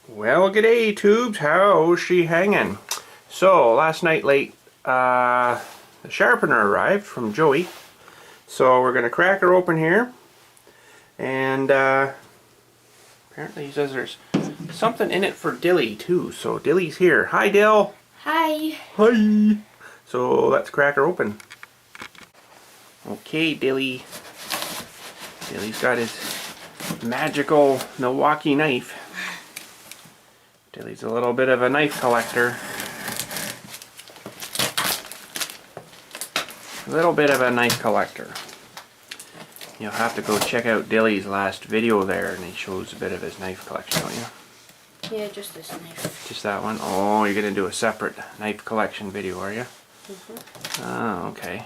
Well, g'day tubes, how's she hanging? So, last night late, the sharpener arrived from Joey. So we're going to crack her open here. And apparently he says there's something in it for Dilly too. So Dilly's here. Hi Dill! Hi! Hi! So let's crack her open. Okay, Dilly. Dilly's got his magical Milwaukee knife. Dilly's a little bit of a knife collector. A little bit of a knife collector. You'll have to go check out Dilly's last video there, and he shows a bit of his knife collection, don't you? Yeah, just this knife. Just that one? Oh, you're going to do a separate knife collection video, are you? Mm-hmm. Oh, okay.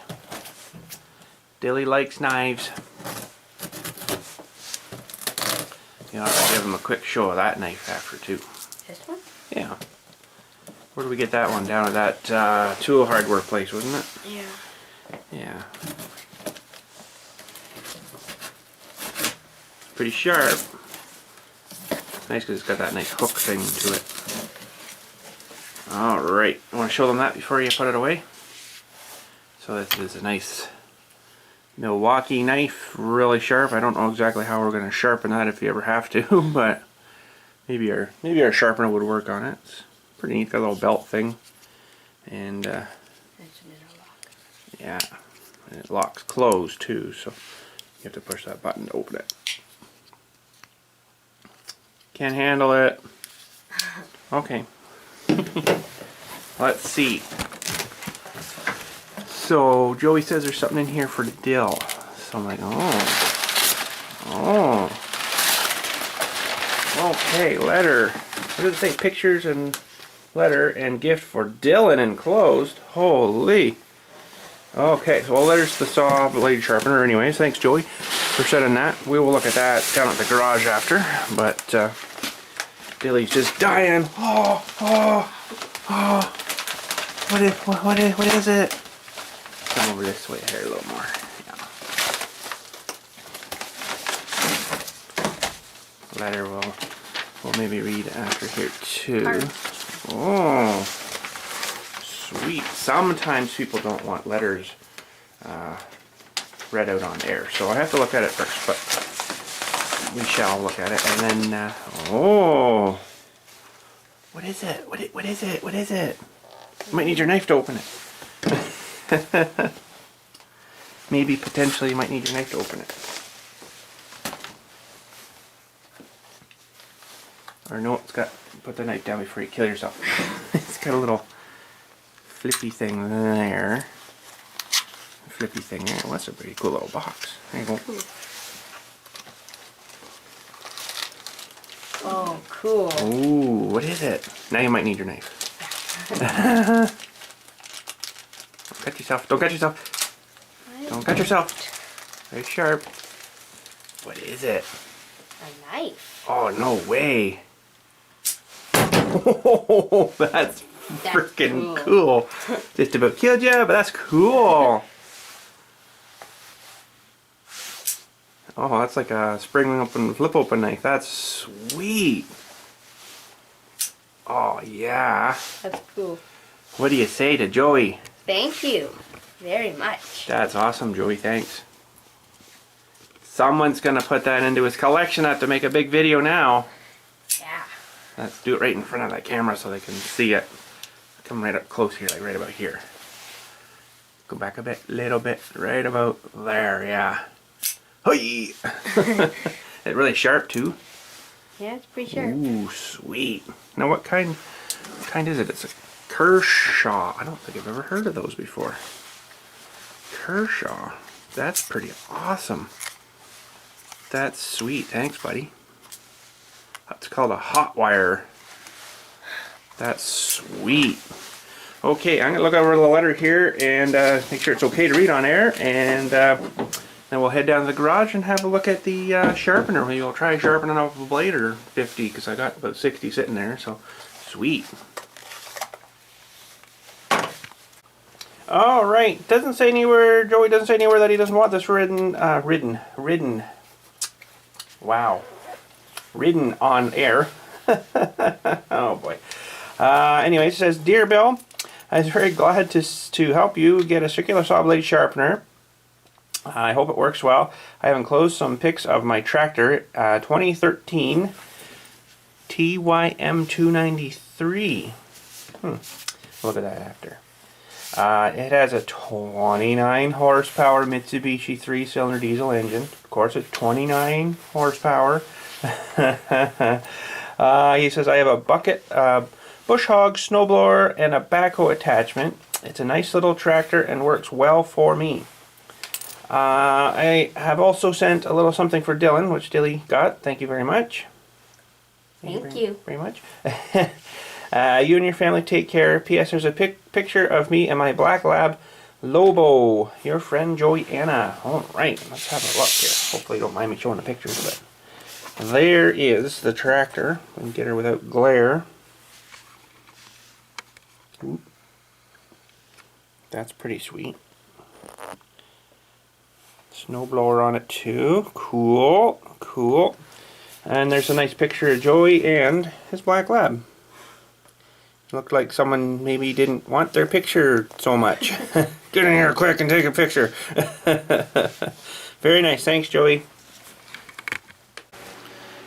Dilly likes knives. You'll have to give him a quick show of that knife after too. This one? Yeah. Where did we get that one? Down at that tool hardware place, wasn't it? Yeah. Yeah. Pretty sharp. Nice because it's got that nice hook thing to it. Alright, I want to show them that before you put it away. So this is a nice Milwaukee knife, really sharp. I don't know exactly how we're going to sharpen that if you ever have to, but maybe our sharpener would work on it. It's pretty neat, got a little belt thing. And yeah, and it locks closed too, so you have to push that button to open it. Can't handle it. Okay. Let's see. So Joey says there's something in here for Dill. So I'm like, oh. Okay, letter. What does it say? Pictures and letter and gift for Dylan enclosed. Holy. Okay, so all letters to the saw blade sharpener anyways. Thanks Joey for sending that. We will look at that down at the garage after. But Dilly's just dying. Oh. What is it? Come over this way here a little more. Yeah. Letter we'll maybe read after here too. Oh, sweet. Sometimes people don't want letters read out on air, so I have to look at it first, but we shall look at it. And then, oh, what is it? What is it? What is it? You might need your knife to open it. Maybe potentially you might need your knife to open it. Or no, it's got, put the knife down before you kill yourself. It's got a little flippy thing there. Flippy thing there. Well, that's a pretty cool little box. There you go. Oh, cool. Ooh, what is it? Now you might need your knife. Don't cut yourself. Don't cut yourself. Don't cut yourself. Very sharp. What is it? A knife. Oh, no way. Oh, that's freaking cool. Just about killed you, but that's cool. Oh, that's like a spring open, flip open knife. That's sweet. Oh, yeah. That's cool. What do you say to Joey? Thank you very much. That's awesome, Joey. Thanks. Someone's going to put that into his collection. I have to make a big video now. Yeah. Let's do it right in front of that camera so they can see it. Come right up close here, like right about here. Go back a bit, little bit, right about there, yeah. Hey! It's really sharp too. Yeah, it's pretty sharp. Ooh, sweet. Now what kind is it? It's a Kershaw. I don't think I've ever heard of those before. Kershaw. That's pretty awesome. That's sweet. Thanks, buddy. That's called a hot wire. That's sweet. Okay, I'm going to look over the letter here and make sure it's okay to read on air. And then we'll head down to the garage and have a look at the sharpener. Maybe we'll try sharpening off a blade or 50 because I got about 60 sitting there. So, sweet. Alright, doesn't say anywhere, Joey doesn't say anywhere that he doesn't want this ridden. Wow. Ridden on air. Oh boy. Anyway, it says, Dear Bill, I was very glad to help you get a circular saw blade sharpener. I hope it works well. I have enclosed some pics of my tractor, 2013 TYM293. Look at that after. It has a 29 horsepower Mitsubishi 3-cylinder diesel engine. Of course, it's 29 horsepower. He says, I have a bucket, bush hog, snowblower, and a backhoe attachment. It's a nice little tractor and works well for me. I have also sent a little something for Dylan, which Dilly got. Thank you very much. Thank you. Very much. You and your family take care. P.S. There's a picture of me and my black lab, Lobo. Your friend, Joanna. Alright, let's have a look here. Hopefully you don't mind me showing the pictures, but there is the tractor. We can get her without glare. Ooh. That's pretty sweet. Snowblower on it too. Cool. Cool. And there's a nice picture of Joey and his black lab. Looked like someone maybe didn't want their picture so much. Get in here quick and take a picture. Very nice. Thanks, Joey.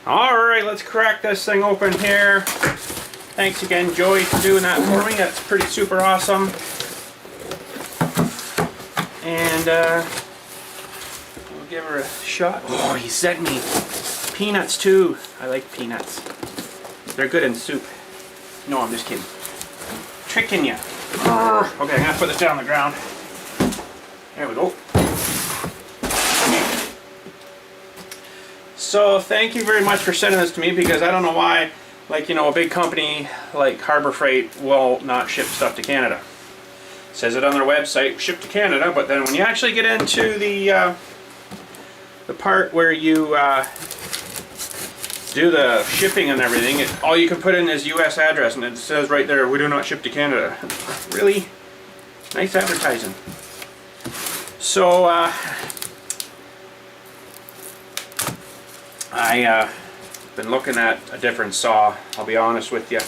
Alright, let's crack this thing open here. Thanks again, Joey, for doing that for me. That's pretty super awesome. And we'll give her a shot. Oh, he sent me peanuts too. I like peanuts. They're good in soup. No, I'm just kidding. Tricking you. Okay, I'm gonna put this down on the ground. There we go. So thank you very much for sending this to me, because I don't know why, like, you know, a big company like Harbor Freight will not ship stuff to Canada. It says it on their website, ship to Canada, but then when you actually get into the part where you do the shipping and everything, all you can put in is US address, and it says right there, we do not ship to Canada. Really nice advertising. So I been looking at a different saw, I'll be honest with you,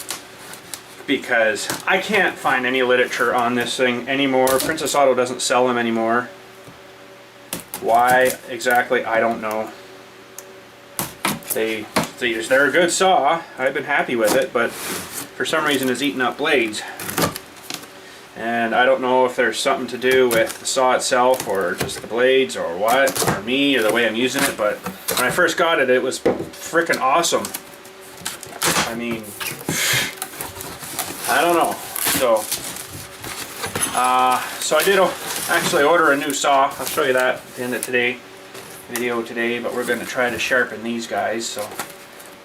because I can't find any literature on this thing anymore. Princess Auto doesn't sell them anymore. Why exactly, I don't know. They're a good saw. I've been happy with it, but for some reason it's eating up blades. And I don't know if there's something to do with the saw itself, or just the blades, or what, or me, or the way I'm using it, but when I first got it, it was freaking awesome. I mean, I don't know. So I did actually order a new saw. I'll show you that at the end of video today, but we're going to try to sharpen these guys. So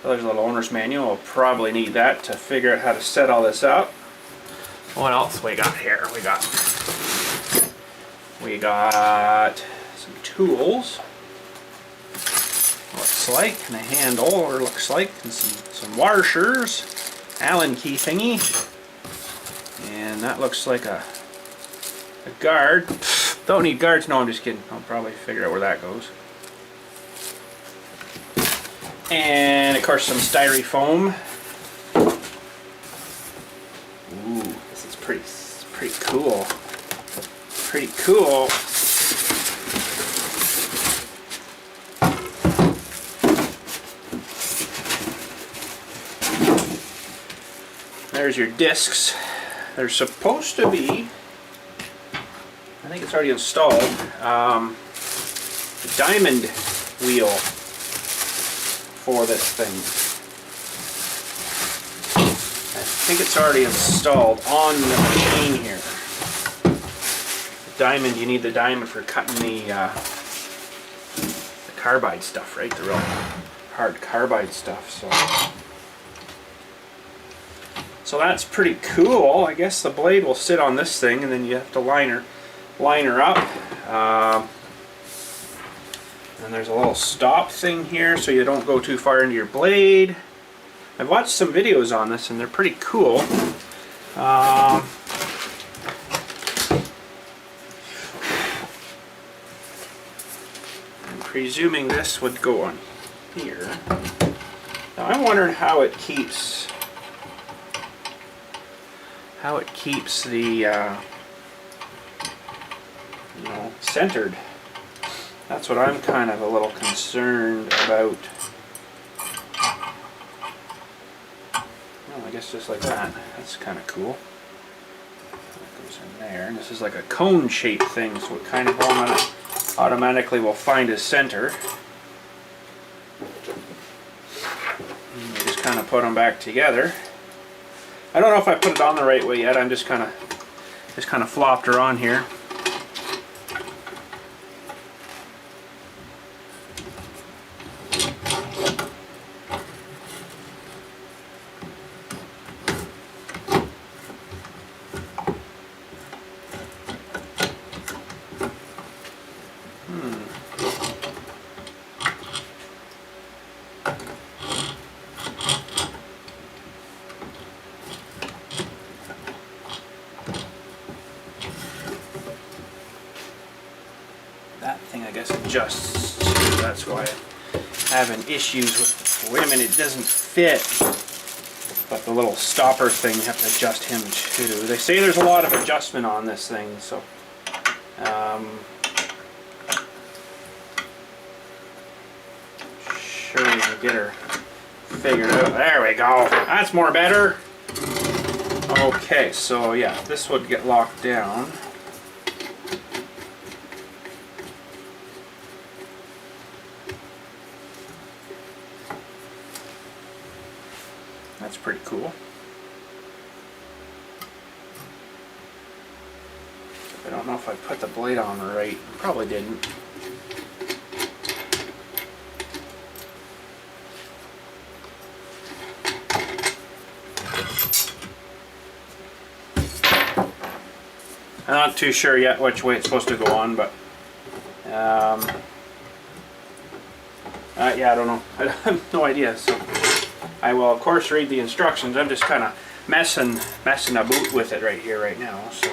there's a little owner's manual. I'll probably need that to figure out how to set all this up. What else we got here? We got some tools. Looks like, and a handle, or looks like, and some washers, Allen key thingy, and that looks like a guard. Don't need guards. No, I'm just kidding. I'll probably figure out where that goes. And of course some styrofoam. Ooh, this is pretty cool. Pretty cool. There's your discs. They're supposed to be, I think it's already installed, the diamond wheel for this thing. I think it's already installed on the machine here. The diamond, you need the diamond for cutting the carbide stuff, right? The real hard carbide stuff. So that's pretty cool. I guess the blade will sit on this thing, and then you have to line her up. And there's a little stop thing here so you don't go too far into your blade. I've watched some videos on this and they're pretty cool. I'm presuming this would go on here. So I'm wondering how it keeps the you know, centered. That's what I'm kind of a little concerned about. Well, I guess just like that. That's kind of cool. That goes in there, and this is like a cone shaped thing, so it kind of automatically will find a center. And you just kind of put them back together. I don't know if I put it on the right way yet. I'm just kind of flopped her on here. That thing, I guess, adjusts too. That's why I'm having issues with. Wait a minute, it doesn't fit. But the little stopper thing, you have to adjust him too. They say there's a lot of adjustment on this thing, so. Sure we can get her figured out. There we go. That's more better. Okay, so yeah, this would get locked down. That's pretty cool. I don't know if I put the blade on right. Probably didn't. I'm not too sure yet which way it's supposed to go on, but yeah, I don't know. I have no idea. So I will, of course, read the instructions. I'm just kind of messing about with it right here, right now. So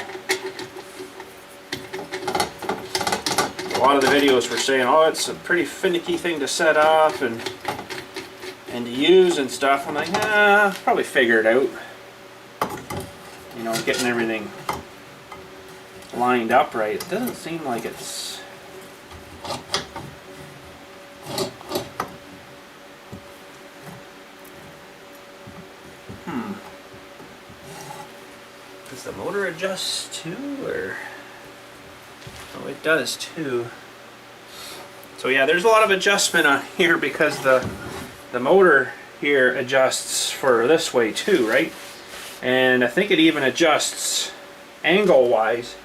a lot of the videos were saying, "Oh, it's a pretty finicky thing to set up and to use and stuff." I'm like, nah, probably figure it out. You know, getting everything lined up right. It doesn't seem like it's. Does the motor adjust too, or? Oh, it does too. So yeah, there's a lot of adjustment on here because the motor here adjusts for this way too, right? And I think it even adjusts angle-wise.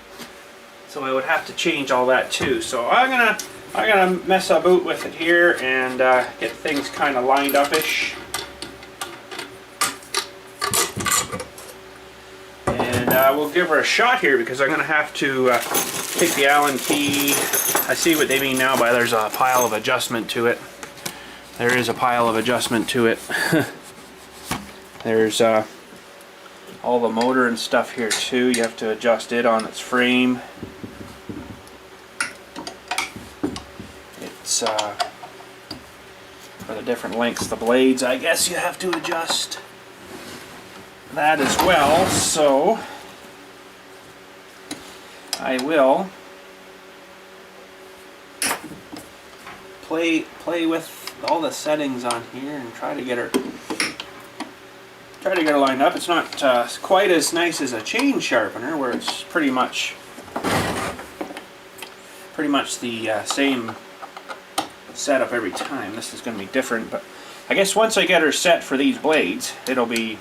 So I would have to change all that too. So I'm gonna mess about with it here and get things kind of lined up-ish. And we'll give her a shot here because I'm gonna have to take the Allen key. I see what they mean now by there's a pile of adjustment to it. There is a pile of adjustment to it. There's all the motor and stuff here too. You have to adjust it on its frame. It's for the different lengths of the blades, I guess you have to adjust that as well. So I will play with all the settings on here and try to get her lined up. It's not quite as nice as a chain sharpener, where it's pretty much the same setup every time. This is going to be different, but I guess once I get her set for these blades, it'll be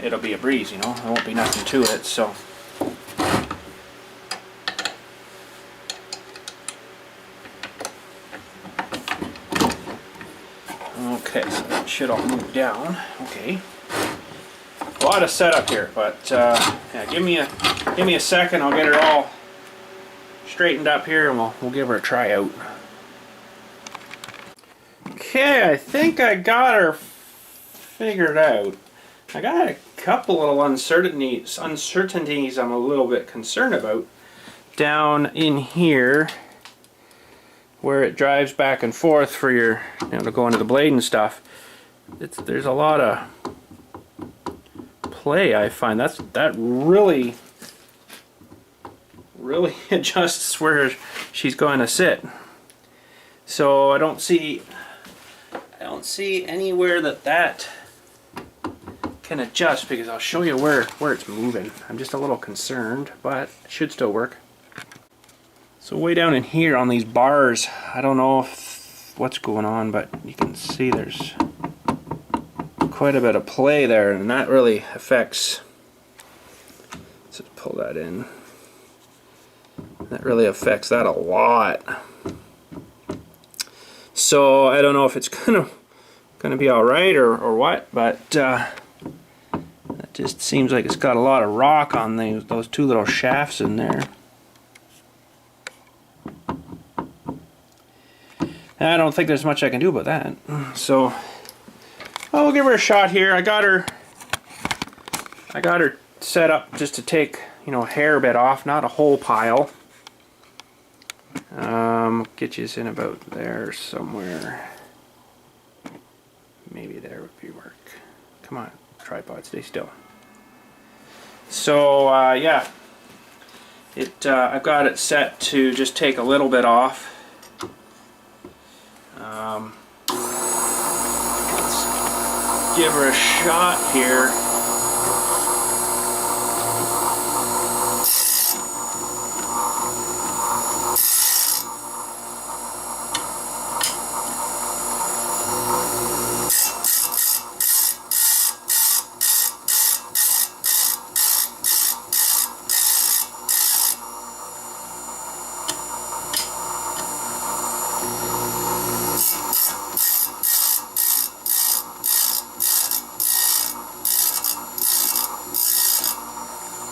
a breeze, you know. There won't be nothing to it. So okay, so that should all move down. Okay. A lot of setup here, but yeah, give me a second. I'll get her all straightened up here, and we'll give her a try out. Okay, I think I got her figured out. I got a couple little uncertainties I'm a little bit concerned about down in here, where it drives back and forth for your, you know, to go into the blade and stuff. there's a lot of play, I find. That really adjusts where she's going to sit. So I don't see anywhere that can adjust, because I'll show you where it's moving. I'm just a little concerned, but it should still work. So way down in here on these bars, I don't know what's going on, but you can see there's quite a bit of play there, and that really affects. Let's just pull that in. That really affects that a lot. So I don't know if it's gonna be all right or what, but that just seems like it's got a lot of rock on those two little shafts in there. And I don't think there's much I can do about that. So I'll give her a shot here. I got her set up just to take, you know, a hair bit off, not a whole pile. Get you in about there somewhere. Maybe there would be work. Come on, tripod, stay still. So yeah, I've got it set to just take a little bit off. Let's give her a shot here.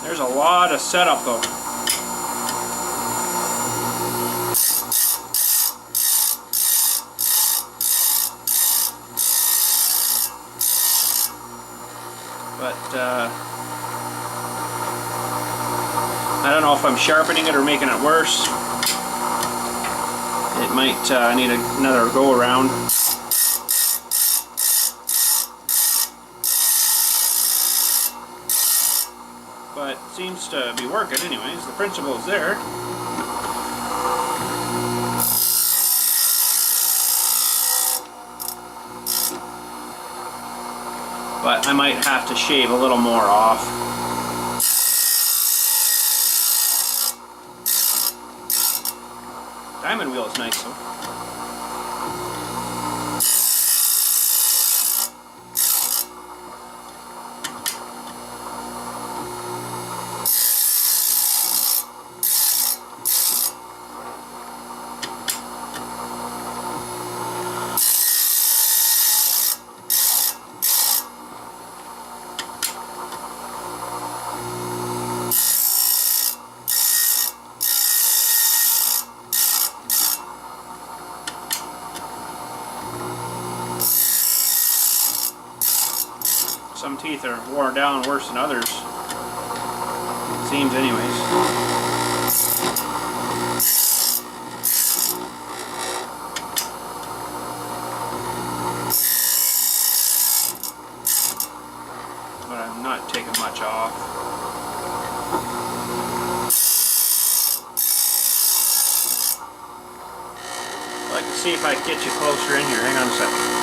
There's a lot of setup though. But I don't know if I'm sharpening it or making it worse. It might need another go around. But it seems to be working anyways. The principle is there. But I might have to shave a little more off. Diamond wheel is nice though. Some teeth are worn down worse than others. Seems anyways. But I'm not taking much off. I'd like to see if I can get you closer in here. Hang on a second.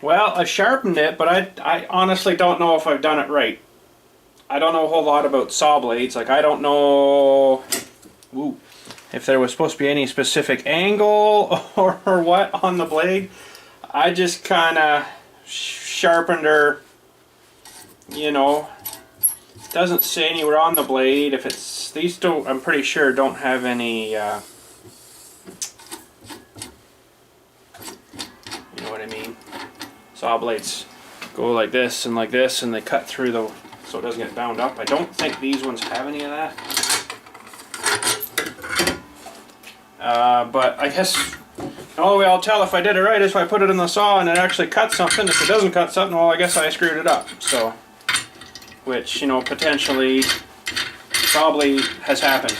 Well, I sharpened it, but I honestly don't know if I've done it right. I don't know a whole lot about saw blades. Like, I don't know if there was supposed to be any specific angle or what on the blade. I just kind of sharpened her, you know. Doesn't say anywhere on the blade. If it's, these don't, I'm pretty sure don't have any, you know what I mean? Saw blades go like this, and they cut through the, so it doesn't get bound up. I don't think these ones have any of that. But I guess the only way I'll tell if I did it right is if I put it in the saw and it actually cuts something. If it doesn't cut something, well, I guess I screwed it up. So, which, you know, potentially probably has happened.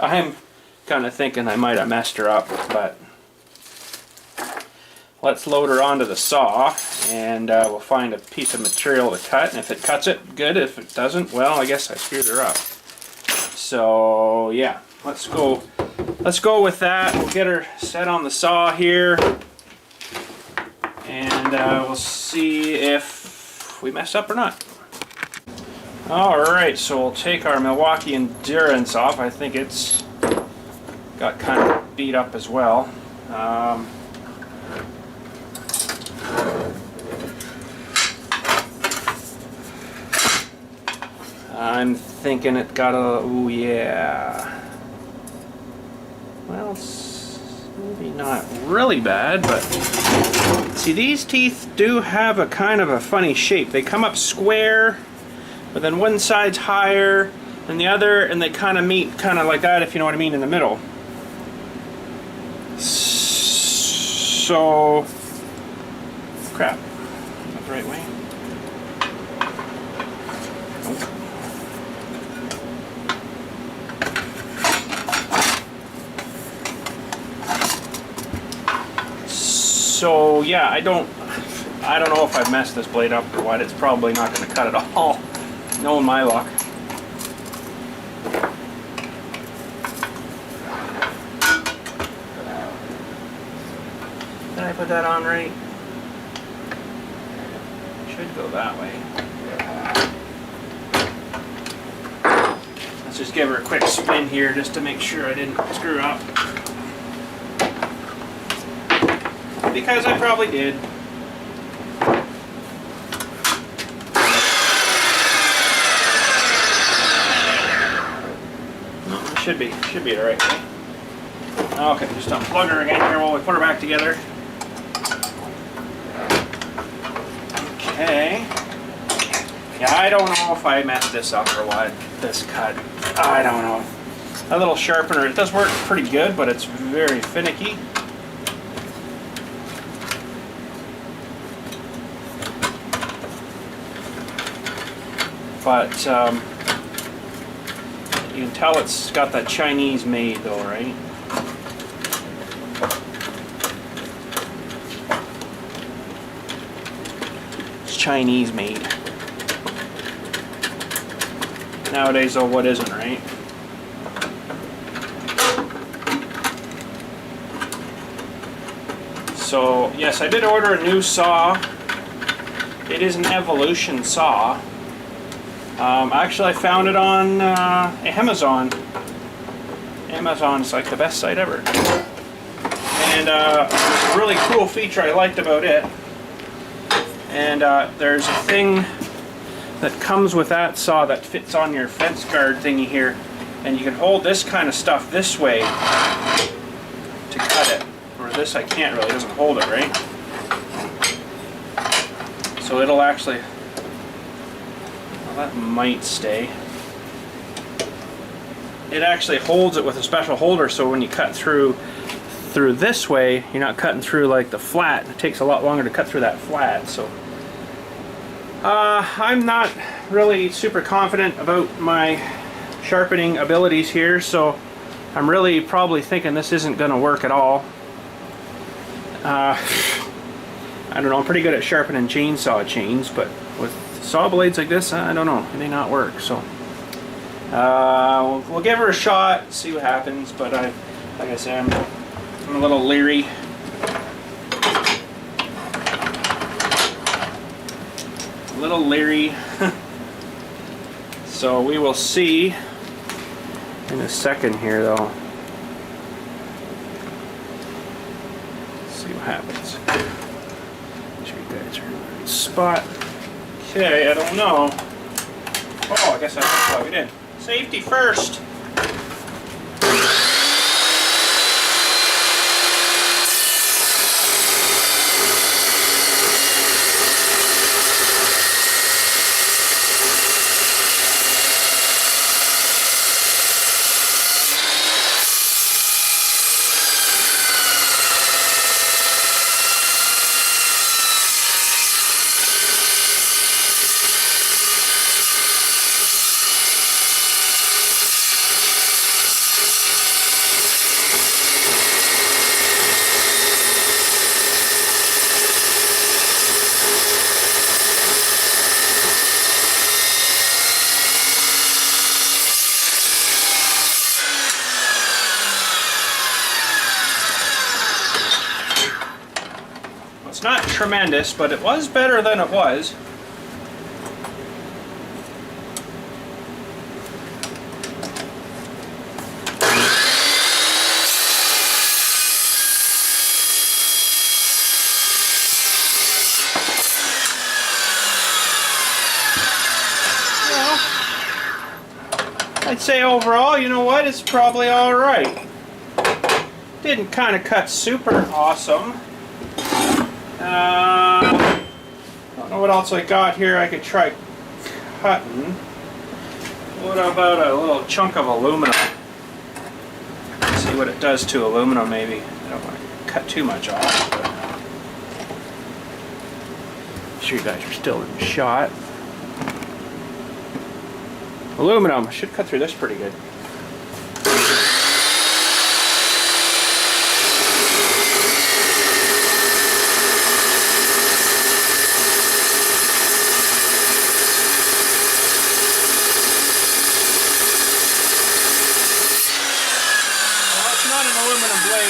I'm kind of thinking I might have messed her up, but let's load her onto the saw, and we'll find a piece of material to cut, and if it cuts it, good. If it doesn't, well, I guess I screwed her up. So yeah, let's go with that. We'll get her set on the saw here, and we'll see if we mess up or not. Alright, so we'll take our Milwaukee Endurance off. I think it's got kind of beat up as well. I'm thinking it got a, ooh yeah. Well, it's maybe not really bad, but see, these teeth do have a kind of a funny shape. They come up square, but then one side's higher than the other, and they kind of meet kind of like that, if you know what I mean, in the middle. So, crap, not the right way. So yeah, I don't know if I've messed this blade up or what. It's probably not going to cut at all, knowing my luck. Did I put that on right? Should go that way. Let's just give her a quick spin here just to make sure I didn't screw up. Because I probably did. No, it should be the right way. Okay, just unplug her again here while we put her back together. Okay. Yeah, I don't know if I messed this up or what. This cut. I don't know. That little sharpener, it does work pretty good, but it's very finicky. But you can tell it's got that Chinese made though, right? It's Chinese made. Nowadays though, what isn't, right? So yes, I did order a new saw. It is an Evolution saw. Actually, I found it on Amazon. Amazon's like the best site ever. And a really cool feature I liked about it. And there's a thing that comes with that saw that fits on your fence guard thingy here. And you can hold this kind of stuff this way to cut it. Or this I can't really, it doesn't hold it, right? So it'll actually, well, that might stay. It actually holds it with a special holder, so when you cut through this way, you're not cutting through like the flat. It takes a lot longer to cut through that flat. So I'm not really super confident about my sharpening abilities here, so I'm really probably thinking this isn't going to work at all. I don't know, I'm pretty good at sharpening chainsaw chains, but with saw blades like this, I don't know, it may not work. So we'll give her a shot, see what happens, but like I said, I'm a little leery. So we will see in a second here, though. Let's see what happens. Make sure you guys are in the right spot. Okay, I don't know. Oh, I guess I have to plug it in. Safety first. It's not tremendous, but it was better than it was. Well, I'd say overall, you know what, it's probably alright. Didn't kind of cut super awesome. I don't know what else I got here I could try cutting. What about a little chunk of aluminum? Let's see what it does to aluminum, maybe. I don't want to cut too much off, but make sure you guys are still in the shot. Aluminum. I should cut through this pretty good.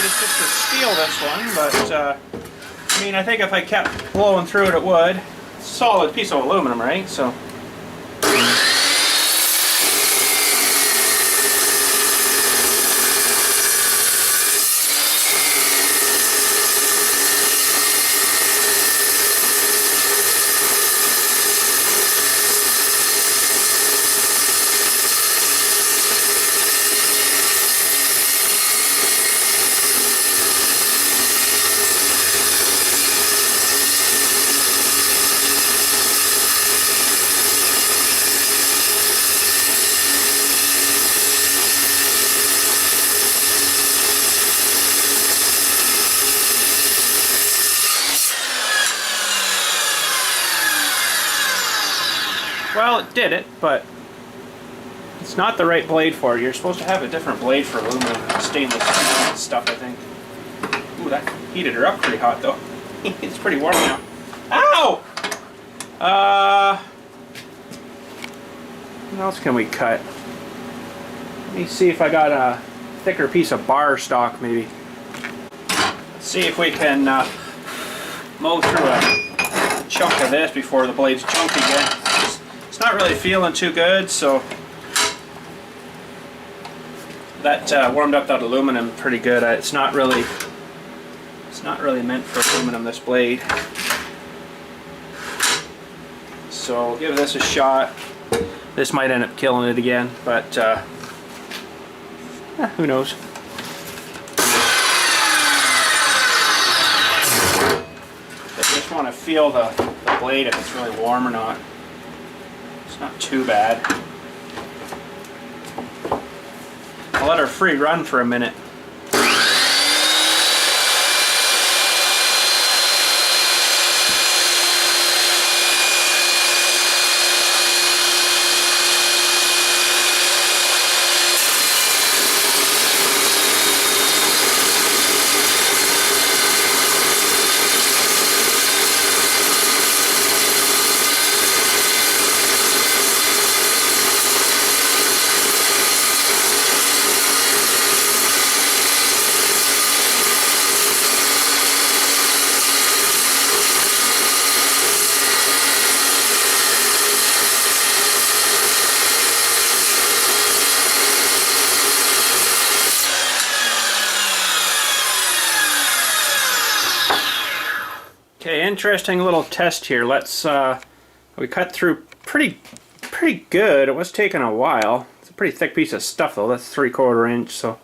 It's just a steel, this one, but I mean, I think if I kept blowing through it, it would. It's a solid piece of aluminum, right? So. Well, it did it, but it's not the right blade for it. You're supposed to have a different blade for aluminum and stainless stuff, I think. Ooh, that heated her up pretty hot, though. It's pretty warm now. Ow! What else can we cut? Let me see if I got a thicker piece of bar stock, maybe. Let's see if we can mow through a chunk of this before the blade's chunky again. It's not really feeling too good, so that warmed up that aluminum pretty good. It's not really meant for aluminum, this blade. So we'll give this a shot. This might end up killing it again, but who knows? I just want to feel the blade if it's really warm or not. It's not too bad. I'll let her free run for a minute. Okay, interesting little test here. Let's we cut through pretty good. It was taking a while. It's a pretty thick piece of stuff though. That's 3/4 inch. So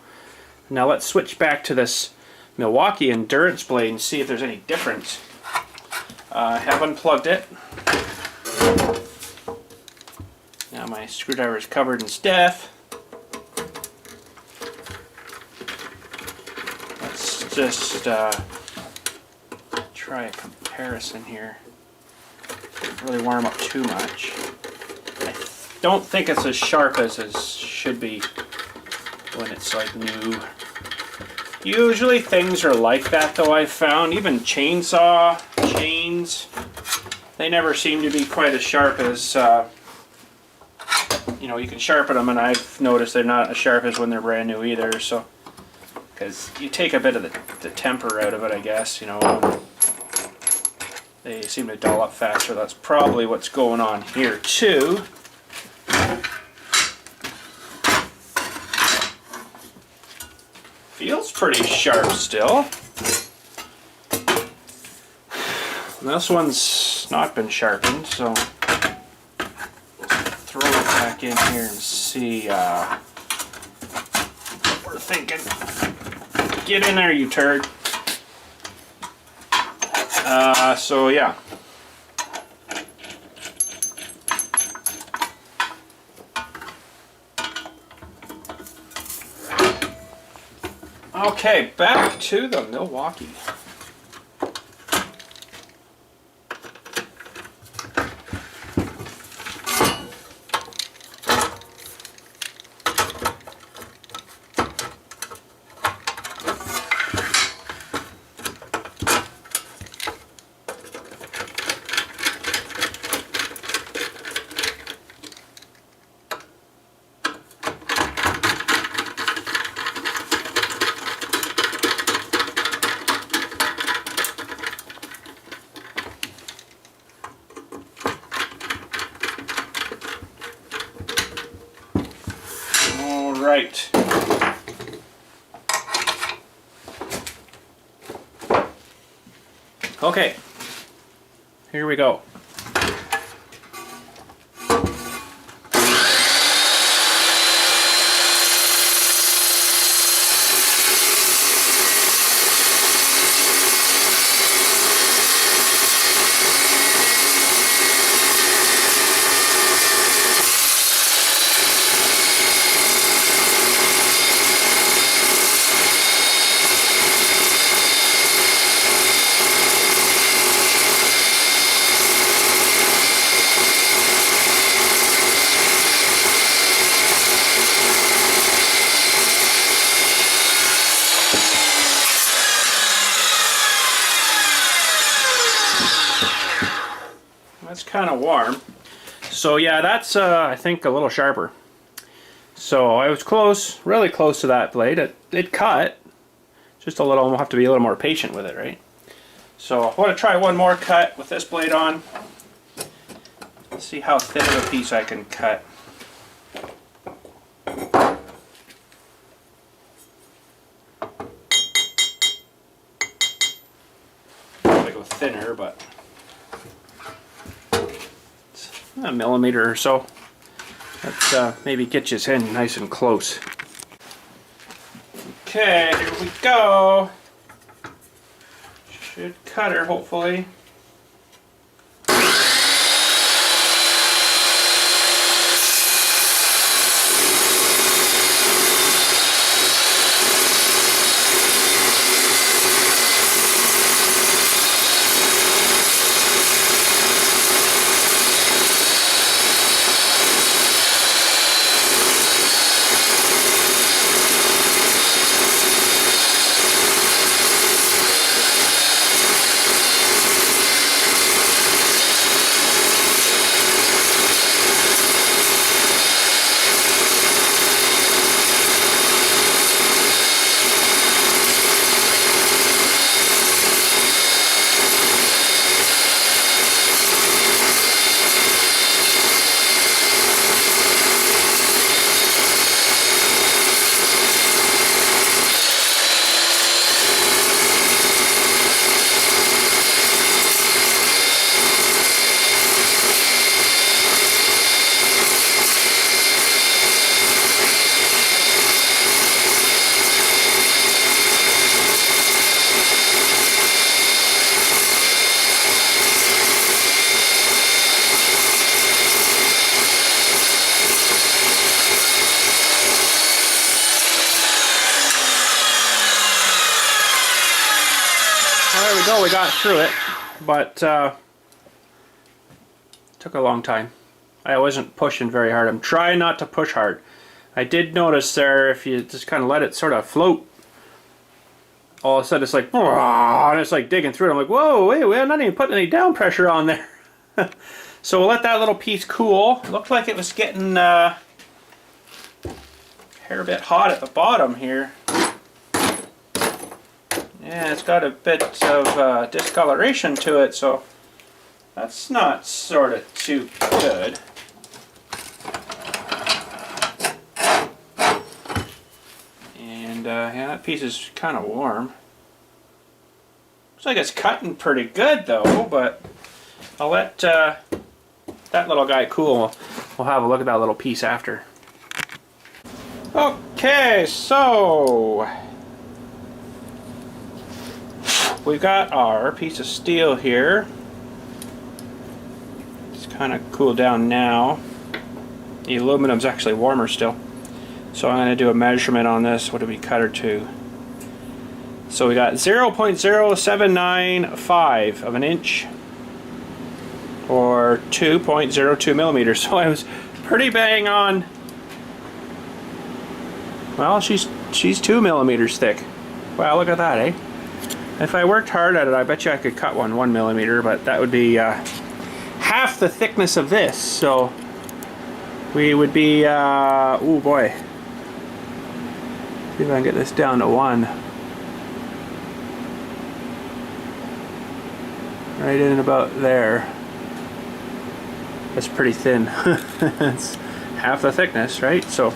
now let's switch back to this Milwaukee endurance blade and see if there's any difference. I have unplugged it. Now my screwdriver is covered in stuff. Let's just try a comparison here. Don't really warm up too much. I don't think it's as sharp as it should be when it's like new. Usually things are like that though, I've found. Even chainsaw chains, they never seem to be quite as sharp as, you know, you can sharpen them, and I've noticed they're not as sharp as when they're brand new either, so, because you take a bit of the temper out of it, I guess, you know. They seem to dull up faster. That's probably what's going on here too. Feels pretty sharp still. And this one's not been sharpened, so throw it back in here and see what we're thinking. Get in there, you turd. So yeah. Okay, back to the Milwaukee. Right. Okay, here we go. That's kind of warm. So yeah, that's I think a little sharper. So I was close, really close to that blade. It cut. Just a little, we'll have to be a little more patient with it, right? So I want to try one more cut with this blade on. Let's see how thin of a piece I can cut. Gotta go thinner, but a millimeter or so. Let's maybe get you in nice and close. Okay, here we go. Should cut her, hopefully. Well, there we go, we got through it, but took a long time. I wasn't pushing very hard. I'm trying not to push hard. I did notice there, if you just kind of let it sort of float, all of a sudden it's like, and it's like digging through it. I'm like, whoa, wait, we're not even putting any down pressure on there. So we'll let that little piece cool. It looked like it was getting a hair bit hot at the bottom here. Yeah, it's got a bit of discoloration to it, so that's not sort of too good. And yeah, that piece is kind of warm. Looks like it's cutting pretty good though, but I'll let that little guy cool. We'll have a look at that little piece after. Okay, so we've got our piece of steel here. It's kind of cooled down now. The aluminum's actually warmer still. So I'm going to do a measurement on this. What did we cut her to? So we got 0.0795 of an inch, or 2.02 millimeters. So I was pretty bang on. Well, she's 2 millimeters thick. Wow, look at that, eh? If I worked hard at it, I bet you I could cut 1 millimeter, but that would be half the thickness of this. So we would be, oh boy. See if I can get this down to 1. Right in about there. That's pretty thin. It's half the thickness, right? So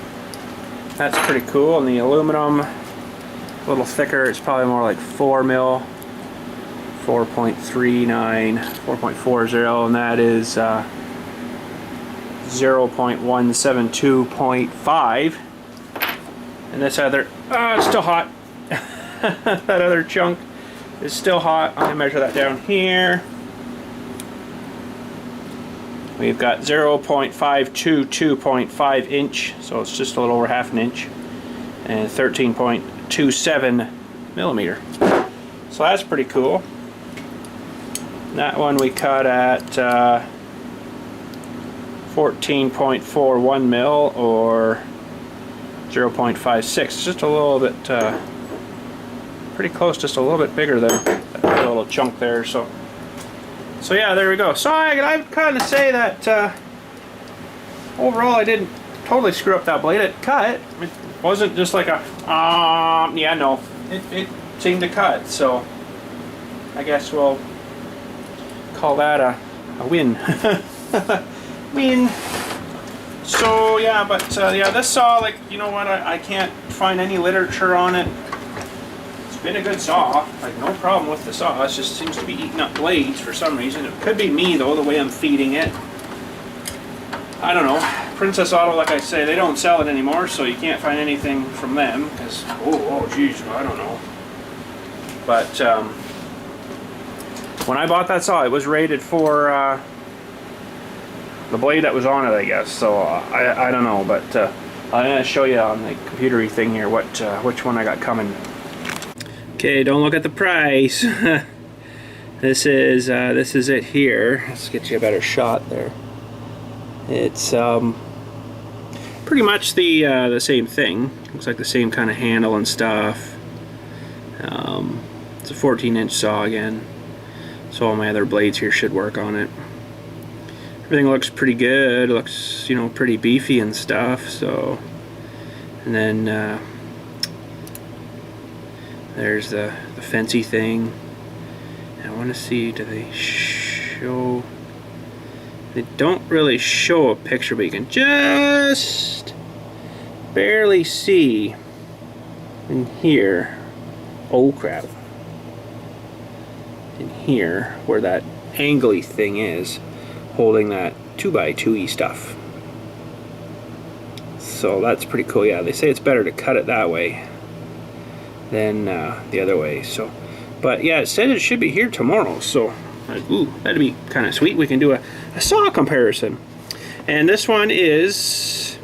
that's pretty cool. And the aluminum, a little thicker. It's probably more like 4 mil, 4.39, 4.40, and that is 0.172.5. And this other, it's still hot. That other chunk is still hot. I'm gonna measure that down here. We've got 0.522.5 inch, so it's just a little over half an inch, and 13.27 millimeter. So that's pretty cool. That one we cut at 14.41 mil, or 0.56. Just a little bit, pretty close, just a little bit bigger than that little chunk there. So yeah, there we go. So I'd kind of say that overall I didn't totally screw up that blade. It cut. It wasn't just like a, yeah, no. It seemed to cut. So I guess we'll call that a win. Win. So yeah, but yeah, this saw, like, you know what, I can't find any literature on it. It's been a good saw, like no problem with the saw. It just seems to be eating up blades for some reason. It could be me though, the way I'm feeding it. I don't know. Princess Auto, like I say, they don't sell it anymore, so you can't find anything from them. Because oh geez, I don't know. But when I bought that saw, it was rated for the blade that was on it, I guess. So I don't know, but I'm gonna show you on the computery thing here which one I got coming. Okay, don't look at the price. This is it here. Let's get you a better shot there. It's pretty much the same thing. Looks like the same kind of handle and stuff. It's a 14-inch saw again, so all my other blades here should work on it. Everything looks pretty good. It looks, you know, pretty beefy and stuff. So, and then there's the fancy thing. I want to see, do they show? They don't really show a picture, but you can just barely see in here. Oh crap! In here, where that angly thing is, holding that 2x2-y stuff. So that's pretty cool. Yeah, they say it's better to cut it that way than the other way. So, but yeah, it said it should be here tomorrow. So, ooh, that'd be kind of sweet. We can do a saw comparison. And this one is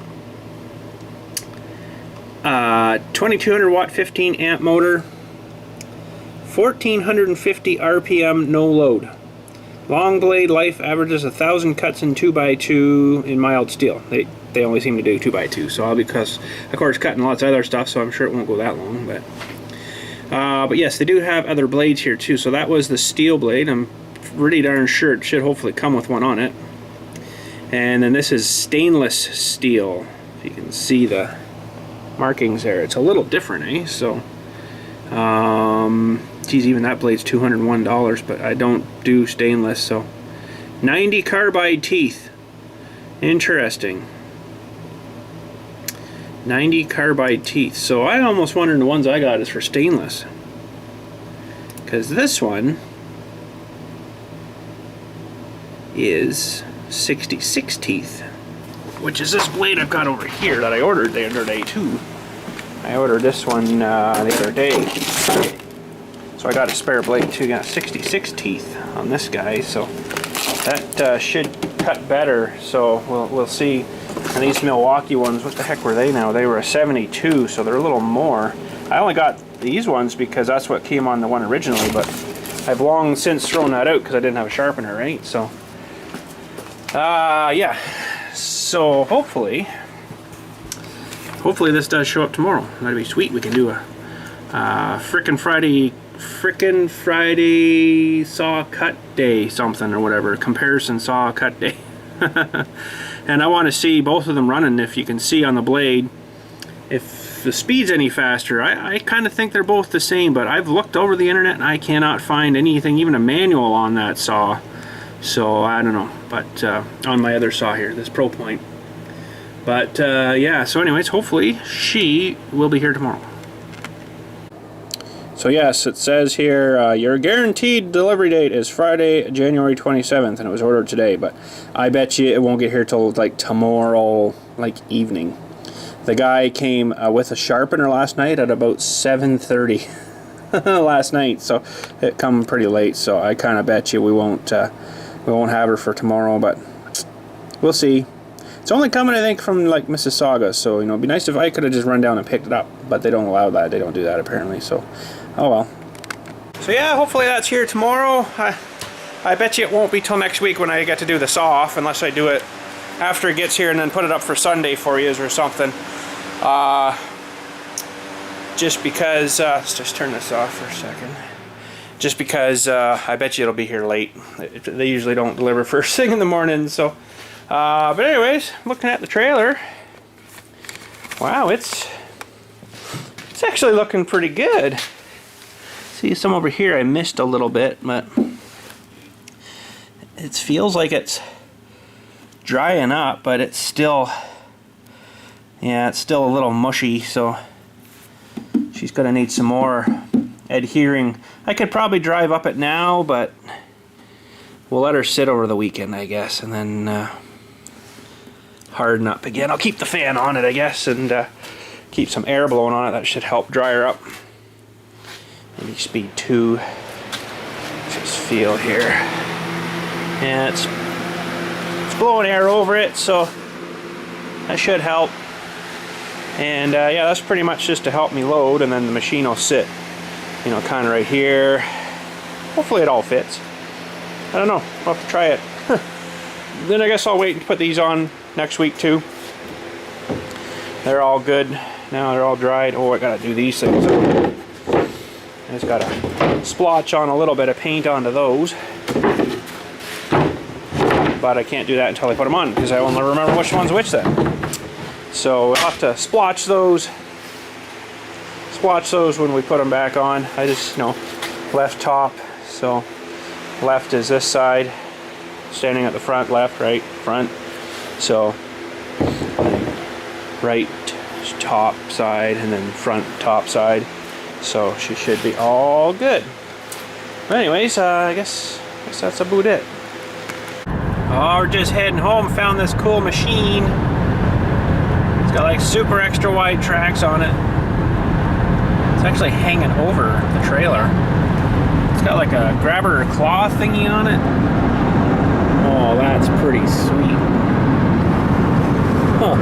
2200 watt 15 amp motor, 1450 RPM, no load. Long blade life averages 1,000 cuts in 2x2 in mild steel. They only seem to do 2x2, so I'll be, because of course cutting lots of other stuff, so I'm sure it won't go that long. But yes, they do have other blades here too. So that was the steel blade. I'm pretty darn sure it should hopefully come with one on it. And then this is stainless steel. If you can see the markings there, it's a little different, eh? So geez, even that blade's $201, but I don't do stainless. So 90 carbide teeth. Interesting. 90 carbide teeth. So I almost wondered the ones I got is for stainless, because this one is 66 teeth, which is this blade I've got over here that I ordered the other day too. I ordered this one the other day, so I got a spare blade too. Got 66 teeth on this guy, so that should cut better. So we'll see. And these Milwaukee ones, what the heck were they now? They were a 72, so they're a little more. I only got these ones because that's what came on the one originally, but I've long since thrown that out because I didn't have a sharpener, right? So yeah, so hopefully this does show up tomorrow. That'd be sweet. We can do a frickin' Friday saw cut day something or whatever, comparison saw cut day. And I want to see both of them running. If you can see on the blade if the speed's any faster. I kind of think they're both the same, but I've looked over the internet and I cannot find anything, even a manual on that saw. So I don't know, but on my other saw here, this Pro Point. But yeah, so anyways, hopefully she will be here tomorrow. So yes, it says here, your guaranteed delivery date is Friday, January 27th, and it was ordered today, but I bet you it won't get here till like tomorrow, like evening. The guy came with a sharpener last night at about 7:30 last night, so it come pretty late, so I kind of bet you we won't have her for tomorrow, but we'll see. It's only coming, I think, from like Mississauga, so you know, it'd be nice if I could have just run down and picked it up, but they don't allow that. They don't do that apparently, so oh well. So yeah, hopefully that's here tomorrow. I bet you it won't be till next week when I get to do the saw off, unless I do it after it gets here and then put it up for Sunday for you or something. Just because, let's just turn this off for a second. Just because I bet you it'll be here late. They usually don't deliver first thing in the morning, so. But anyways, looking at the trailer, wow, it's actually looking pretty good. See some over here I missed a little bit, but it feels like it's drying up, but it's still, yeah, it's still a little mushy, so she's gonna need some more adhering. I could probably drive up it now, but we'll let her sit over the weekend, I guess, and then harden up again. I'll keep the fan on it, I guess, and keep some air blowing on it. That should help dry her up. Maybe speed 2. Just feel here. Yeah, it's blowing air over it, so that should help. And yeah, that's pretty much just to help me load, and then the machine will sit, you know, kind of right here. Hopefully it all fits. I don't know. I'll have to try it. Then I guess I'll wait and put these on next week too. They're all good now. They're all dried. Oh, I gotta do these things. I just gotta splotch on a little bit of paint onto those, but I can't do that until I put them on because I won't remember which one's which then. So I'll have to splotch those when we put them back on. I just, you know, left top, so left is this side, standing at the front, left, right, front. So right top side and then front top side. So she should be all good. But anyways, I guess that's about it. Oh, we're just heading home. Found this cool machine. It's got like super extra wide tracks on it. It's actually hanging over the trailer. It's got like a grabber claw thingy on it. Oh, that's pretty sweet. Huh.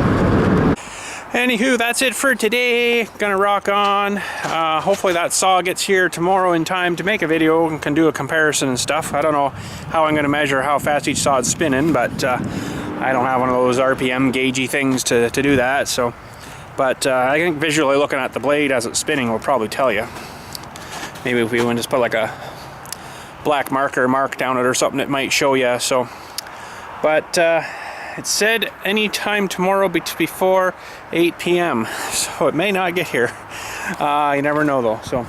Anywho, that's it for today. Gonna rock on. Hopefully that saw gets here tomorrow in time to make a video and can do a comparison and stuff. I don't know how I'm gonna measure how fast each saw is spinning, but I don't have one of those RPM gaugey things to do that. So, but I think visually looking at the blade as it's spinning will probably tell you. Maybe if we want to just put like a black mark down it or something, it might show you. So, but it said anytime tomorrow before 8 p.m. So it may not get here. You never know though. So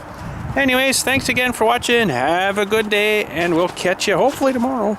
anyways, thanks again for watching. Have a good day and we'll catch you hopefully tomorrow.